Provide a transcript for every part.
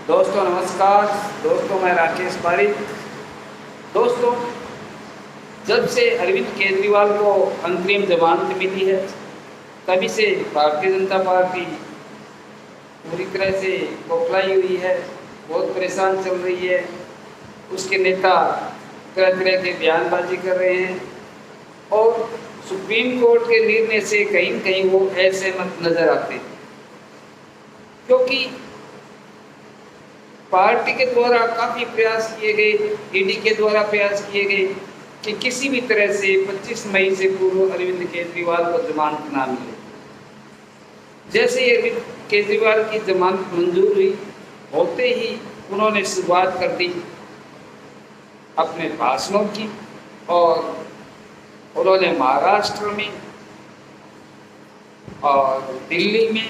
दोस्तों नमस्कार। दोस्तों मैं राकेश पारिक। दोस्तों, जब से अरविंद केजरीवाल को अंतरिम जमानत मिली है तभी से भारतीय जनता पार्टी पूरी तरह से बौखलाई हुई है, बहुत परेशान चल रही है। उसके नेता तरह तरह की बयानबाजी कर रहे हैं और सुप्रीम कोर्ट के निर्णय से कहीं न कहीं वो असहमत नजर आते हैं, क्योंकि पार्टी के द्वारा काफ़ी प्रयास किए गए, ईडी के द्वारा प्रयास किए गए कि किसी भी तरह से 25 मई से पूर्व अरविंद केजरीवाल को जमानत ना मिले। जैसे ही अरविंद केजरीवाल की जमानत मंजूर हुई होते ही उन्होंने शुरुआत कर दी अपने भाषणों की, और उन्होंने महाराष्ट्र में और दिल्ली में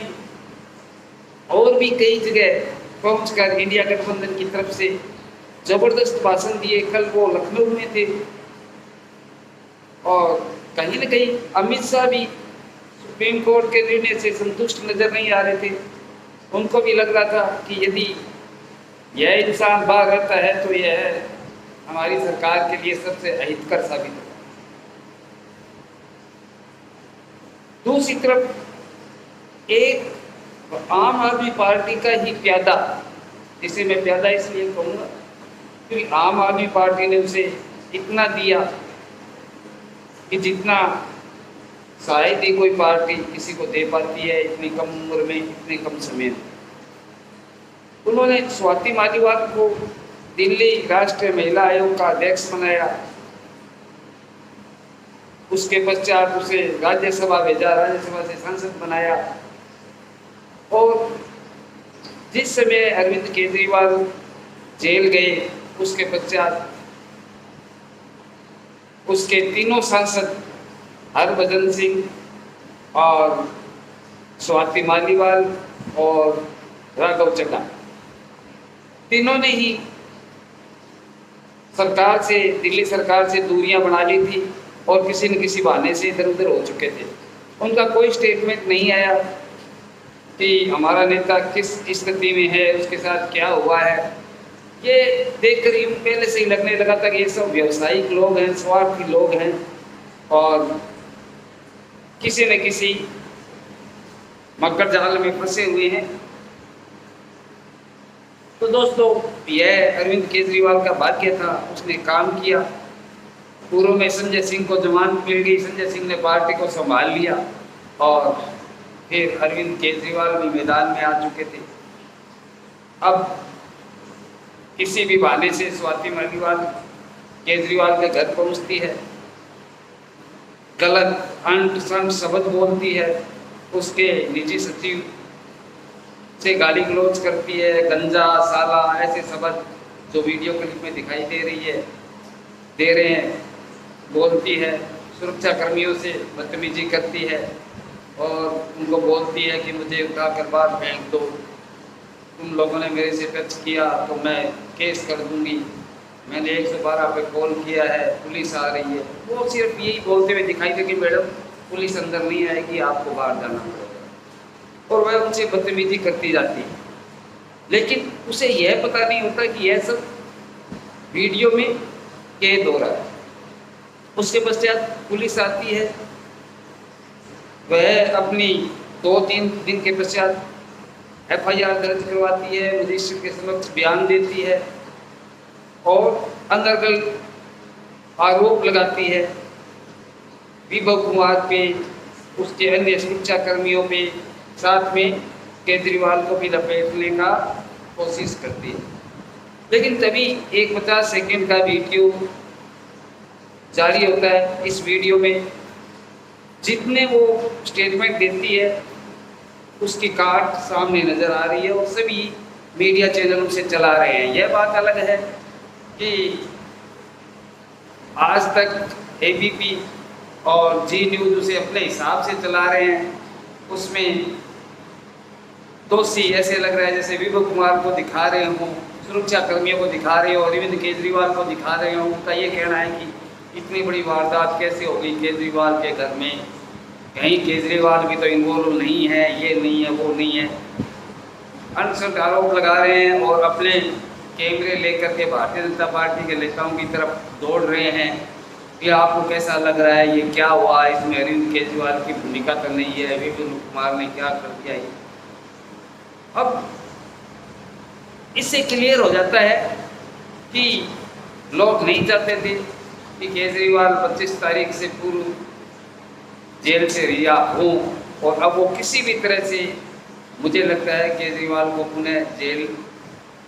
और भी कई जगह पहुंचकर इंडिया गठबंधन की तरफ से जबरदस्त भाषण दिए। कल वो लखनऊ में थे और कहीं न कहीं अमित शाह भी सुप्रीम कोर्ट के निर्णय से संतुष्ट नजर नहीं आ रहे थे। उनको भी लग रहा था कि यदि यह इंसान बाहर रहता है तो यह हमारी सरकार के लिए सबसे अहितकर साबित होगा। दूसरी तरफ एक आम आदमी पार्टी का ही प्यादा, जिसे मैं प्यादा इसलिए कहूँगा क्योंकि आम आदमी पार्टी ने उसे इतना दिया कि जितना शायद ही कोई पार्टी किसी को दे पाती है इतनी कम उम्र में, इतने कम समय में। उन्होंने स्वाति मालीवाल को दिल्ली राष्ट्रीय महिला आयोग का अध्यक्ष बनाया। उसके पश्चात उसे राज्यसभा भेजा, राज्यसभा से सांसद बनाया। और जिस समय अरविंद केजरीवाल जेल गए उसके पश्चात उसके तीनों सांसद हरभजन सिंह और स्वाति मालीवाल और राघव चड्ढा, तीनों ने ही सरकार से, दिल्ली सरकार से दूरियां बना ली थी और किसी न किसी बहाने से इधर उधर हो चुके थे। उनका कोई स्टेटमेंट नहीं आया कि हमारा नेता किस स्थिति में है, उसके साथ क्या हुआ है। ये देखकर ही पहले से ही लगने लगा था कि ये सब व्यावसायिक लोग हैं, स्वार्थी लोग हैं और किसी न किसी मकर जाल में फंसे हुए हैं। तो दोस्तों, यह अरविंद केजरीवाल का भाग्य था, उसने काम किया। पूर्व में संजय सिंह को जमानत मिल गई, संजय सिंह ने पार्टी को संभाल लिया और फिर अरविंद केजरीवाल भी मैदान में आ चुके थे। अब किसी भी बहाने से स्वाति मालीवाल केजरीवाल के घर पहुंचती है, गलत अंट संट शब्द बोलती है, उसके निजी सचिव से गाली गलौज करती है, गंजा साला ऐसे शब्द जो वीडियो क्लिप में दिखाई दे रहे हैं बोलती है। सुरक्षा कर्मियों से बदतमीजी करती है और उनको बोलती है कि मुझे उठा कर बाहर फेंक दो, तुम लोगों ने मेरे से टच किया तो मैं केस कर दूंगी, मैंने 112 पे कॉल किया है, पुलिस आ रही है। वो सिर्फ यही बोलते हुए दिखाई दे कि मैडम पुलिस अंदर नहीं आएगी, आपको बाहर जाना पड़ेगा, और वह उनसे बदतमीजी करती जाती है। लेकिन उसे यह पता नहीं होता कि यह सब वीडियो में कैद हो रहा है। उसके पश्चात पुलिस आती है, वह अपनी 2-3 दिन के पश्चात FIR दर्ज करवाती है, मजिस्ट्रेट के समक्ष बयान देती है और अनर्गल आरोप लगाती है विभव कुमार पे, उसके अन्य सुरक्षा कर्मियों पे, साथ में केजरीवाल को भी लपेटने का कोशिश करती है। लेकिन तभी एक 50 सेकंड का वीडियो जारी होता है। इस वीडियो में जितने वो स्टेटमेंट देती है उसकी काट सामने नज़र आ रही है और सभी मीडिया चैनल उसे चला रहे हैं। यह बात अलग है कि आज तक ABP और जी न्यूज़ उसे अपने हिसाब से चला रहे हैं। उसमें दोषी ऐसे लग रहा है जैसे विभव कुमार को दिखा रहे हों, सुरक्षा कर्मियों को दिखा रहे हो, अरविंद केजरीवाल को दिखा रहे हो। उनका ये कहना है कि इतनी बड़ी वारदात कैसे हो गई केजरीवाल के घर में, कहीं केजरीवाल भी तो इन्वॉल्व नहीं है, ये नहीं है, वो नहीं है। अनशन आरोप लगा रहे हैं और अपने कैमरे लेकर के भारतीय जनता पार्टी के नेताओं की तरफ दौड़ रहे हैं। ये आपको कैसा लग रहा है, ये क्या हुआ, इसमें अरविंद केजरीवाल की भूमिका तो नहीं है, विपिन कुमार ने क्या कर दिया ये। अब इससे क्लियर हो जाता है कि लोग नहीं चाहते थे कि केजरीवाल 25 तारीख से पूर्व जेल से रिहा हो, और अब वो किसी भी तरह से, मुझे लगता है केजरीवाल को पुनः जेल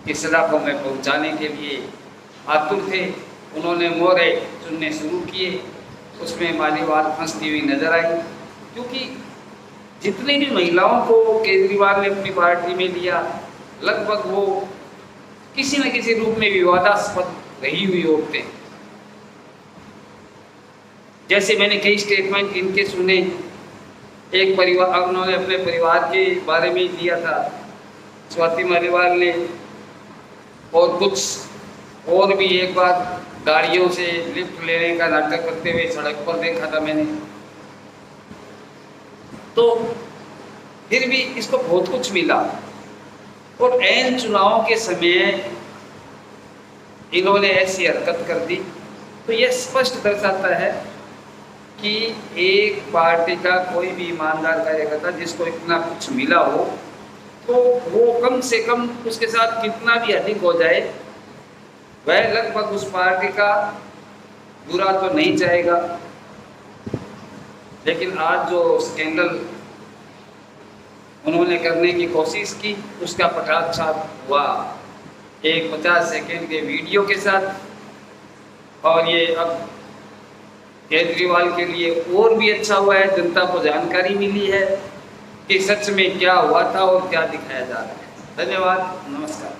की सलाखों में पहुंचाने के लिए आतुर थे। उन्होंने मोहरे चुनने शुरू किए, उसमें मालीवाल फंसती हुई नजर आई, क्योंकि जितनी भी महिलाओं को केजरीवाल ने अपनी पार्टी में लिया, लगभग वो किसी न किसी रूप में विवादास्पद रही हुई औरतें। जैसे मैंने कई स्टेटमेंट इनके सुने, एक परिवार, उन्होंने अपने परिवार के बारे में दिया था स्वाति मालीवाल ने, और कुछ और भी एक बार गाड़ियों से लिफ्ट लेने का नाटक करते हुए सड़क पर देखा था मैंने। तो फिर भी इसको बहुत कुछ मिला, और ऐन चुनाव के समय इन्होंने ऐसी हरकत कर दी। तो यह स्पष्ट दर्शाता है कि एक पार्टी का कोई भी ईमानदार कार्यकर्ता जिसको इतना कुछ मिला हो, तो वो कम से कम उसके साथ कितना भी अधिक हो जाए, वह लगभग उस पार्टी का बुरा तो नहीं चाहेगा। लेकिन आज जो स्कैंडल उन्होंने करने की कोशिश की, उसका पटाक्षाप हुआ एक 50 सेकेंड के वीडियो के साथ, और ये अब केजरीवाल के लिए और भी अच्छा हुआ है, जनता को जानकारी मिली है कि सच में क्या हुआ था और क्या दिखाया जा रहा है। धन्यवाद, नमस्कार।